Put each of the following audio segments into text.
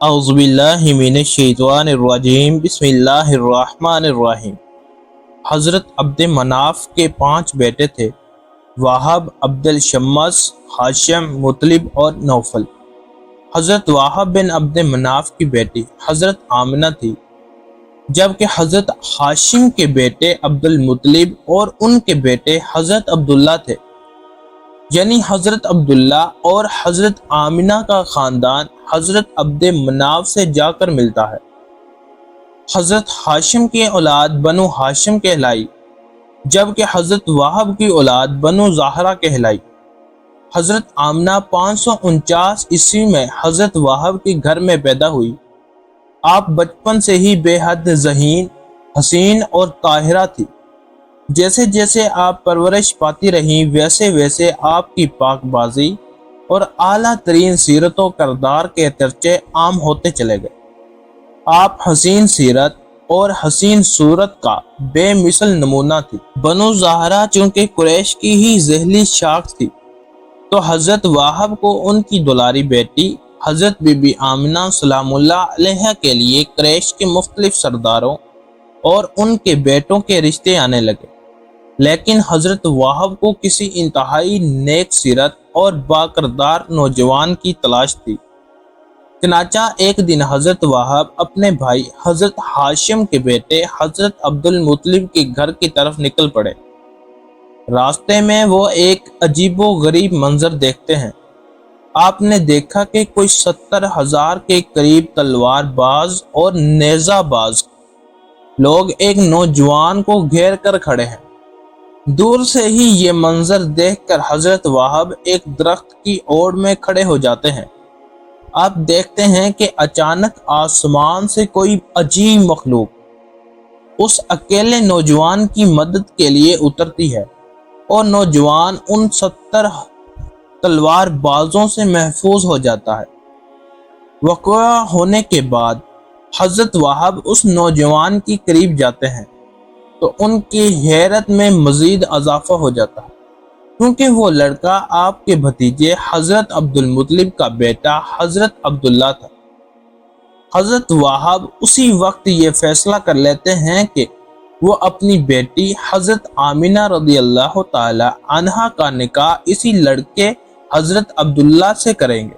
اعوذ باللہ من الشیطان الرجیم بسم اللہ الرحمن الرحیم۔ حضرت عبد مناف کے 5 بیٹے تھے، وہب، عبد الشمس، ہاشم، مطلب اور نوفل۔ حضرت وہب بن عبد مناف کی بیٹی حضرت آمنہ تھی، جبکہ حضرت ہاشم کے بیٹے عبد المطلب اور ان کے بیٹے حضرت عبداللہ تھے۔ یعنی حضرت عبداللہ اور حضرت آمنہ کا خاندان حضرت عبد مناف سے جا کر ملتا ہے۔ حضرت ہاشم کی اولاد بنو ہاشم کہلائی، جبکہ حضرت وہب کی اولاد بنو زہرہ کہلائی۔ حضرت آمنہ 549 عیسوی میں حضرت وہب کے گھر میں پیدا ہوئی۔ آپ بچپن سے ہی بے حد ذہین، حسین اور طاہرہ تھی۔ جیسے جیسے آپ پرورش پاتی رہیں، ویسے ویسے آپ کی پاک بازی اور اعلیٰ ترین سیرت و کردار کے چرچے عام ہوتے چلے گئے۔ آپ حسین سیرت اور حسین صورت کا بے مثل نمونہ تھی۔ بنو زہرہ چونکہ قریش کی ہی ذیلی شاخ تھی، تو حضرت وہب کو ان کی دلاری بیٹی حضرت بی بی آمنہ سلام اللہ علیہا کے لیے قریش کے مختلف سرداروں اور ان کے بیٹوں کے رشتے آنے لگے، لیکن حضرت وہب کو کسی انتہائی نیک سیرت اور باکردار نوجوان کی تلاش تھی۔ چنانچہ ایک دن حضرت وہب اپنے بھائی حضرت ہاشم کے بیٹے حضرت عبد المطلب کے گھر کی طرف نکل پڑے۔ راستے میں وہ ایک عجیب و غریب منظر دیکھتے ہیں۔ آپ نے دیکھا کہ کوئی 70,000 کے قریب تلوار باز اور نیزہ باز لوگ ایک نوجوان کو گھیر کر کھڑے ہیں۔ دور سے ہی یہ منظر دیکھ کر حضرت وہب ایک درخت کی اوڑ میں کھڑے ہو جاتے ہیں۔ آپ دیکھتے ہیں کہ اچانک آسمان سے کوئی عجیب مخلوق اس اکیلے نوجوان کی مدد کے لیے اترتی ہے، اور نوجوان ان 70 تلوار بازوں سے محفوظ ہو جاتا ہے۔ واقعہ ہونے کے بعد حضرت وہب اس نوجوان کی قریب جاتے ہیں تو ان کی حیرت میں مزید اضافہ ہو جاتا ہے، کیونکہ وہ لڑکا آپ کے بھتیجے حضرت عبد المطلب کا بیٹا حضرت عبداللہ تھا۔ حضرت وہب اسی وقت یہ فیصلہ کر لیتے ہیں کہ وہ اپنی بیٹی حضرت آمنہ رضی اللہ تعالی عنہا کا نکاح اسی لڑکے حضرت عبداللہ سے کریں گے،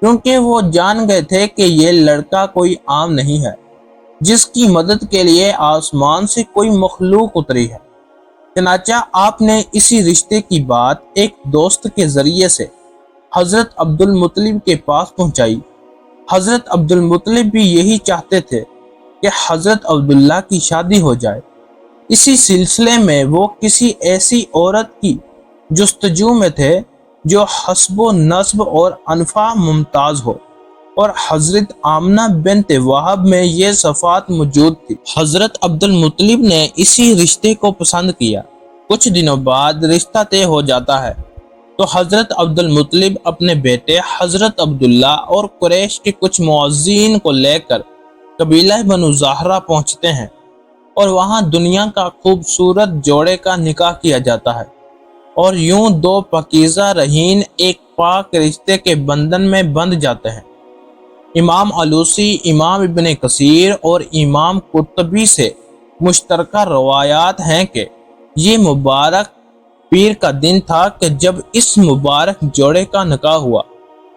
کیونکہ وہ جان گئے تھے کہ یہ لڑکا کوئی عام نہیں ہے، جس کی مدد کے لیے آسمان سے کوئی مخلوق اتری ہے۔ چنانچہ آپ نے اسی رشتے کی بات ایک دوست کے ذریعے سے حضرت عبد المطلب کے پاس پہنچائی۔ حضرت عبد المطلب بھی یہی چاہتے تھے کہ حضرت عبداللہ کی شادی ہو جائے۔ اسی سلسلے میں وہ کسی ایسی عورت کی جستجو میں تھے جو حسب و نسب اور انفع ممتاز ہو، اور حضرت آمنہ بنت وہب میں یہ صفات موجود تھی۔ حضرت عبد المطلب نے اسی رشتے کو پسند کیا۔ کچھ دنوں بعد رشتہ طے ہو جاتا ہے تو حضرت عبد المطلب اپنے بیٹے حضرت عبداللہ اور قریش کے کچھ معززین کو لے کر قبیلہ بنو زہرہ پہنچتے ہیں، اور وہاں دنیا کا خوبصورت جوڑے کا نکاح کیا جاتا ہے، اور یوں 2 پاکیزہ رہین ایک پاک رشتے کے بندھن میں بندھ جاتے ہیں۔ امام علوسی، امام ابن کثیر اور امام قرطبی سے مشترکہ روایات ہیں کہ یہ مبارک پیر کا دن تھا کہ جب اس مبارک جوڑے کا نکاح ہوا،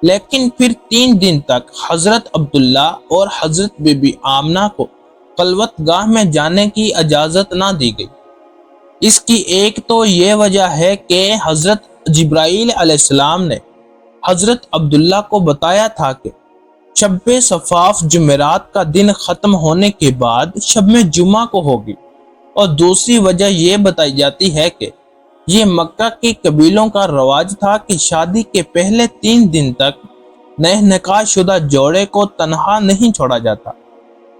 لیکن پھر 3 دن تک حضرت عبداللہ اور حضرت بی بی آمنہ کو خلوت گاہ میں جانے کی اجازت نہ دی گئی۔ اس کی ایک تو یہ وجہ ہے کہ حضرت جبرائیل علیہ السلام نے حضرت عبداللہ کو بتایا تھا کہ شب صفاف جمعرات کا دن ختم ہونے کے بعد شب جمعہ کو ہوگی، اور دوسری وجہ یہ بتائی جاتی ہے کہ یہ مکہ کے قبیلوں کا رواج تھا کہ شادی کے پہلے 3 دن تک نئے نکاح شدہ جوڑے کو تنہا نہیں چھوڑا جاتا۔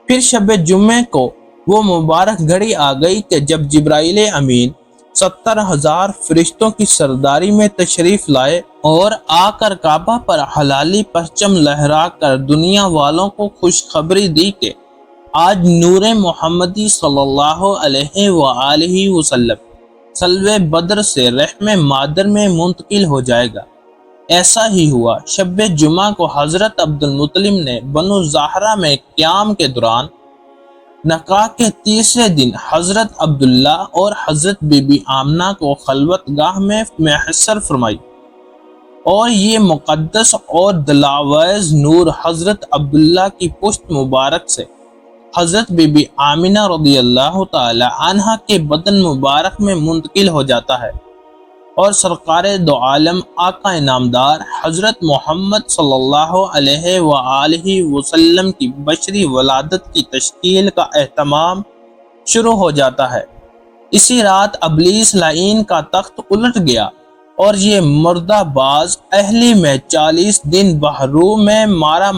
پھر شب جمعہ کو وہ مبارک گھڑی آ گئی کہ جب جبرائیل امین 70,000 فرشتوں کی سرداری میں تشریف لائے اور آ کر کعبہ پر حلالی پرچم لہرا کر دنیا والوں کو خوشخبری دی کہ آج نور محمدی صلی اللہ علیہ وآلہ وسلم صلوہ بدر سے رحم مادر میں منتقل ہو جائے گا۔ ایسا ہی ہوا۔ شب جمعہ کو حضرت عبد المطلب نے بنو زہرہ میں قیام کے دوران نکاح کے تیسرے دن حضرت عبداللہ اور حضرت بی بی آمنہ کو خلوت گاہ میں محصر فرمائی، اور یہ مقدس اور دلاویز نور حضرت عبداللہ کی پشت مبارک سے حضرت بی بی آمنہ رضی اللہ تعالی عنہا کے بدن مبارک میں منتقل ہو جاتا ہے، اور سرکار دو عالم آقا انعامدار حضرت محمد صلی اللہ علیہ وآلہ وسلم کی بشری ولادت کی تشکیل کا اہتمام شروع ہو جاتا ہے۔ اسی رات ابلیس لعین کا تخت الٹ گیا، اور یہ مردہ باز اہلی میں 40 دن بحرو میں مارا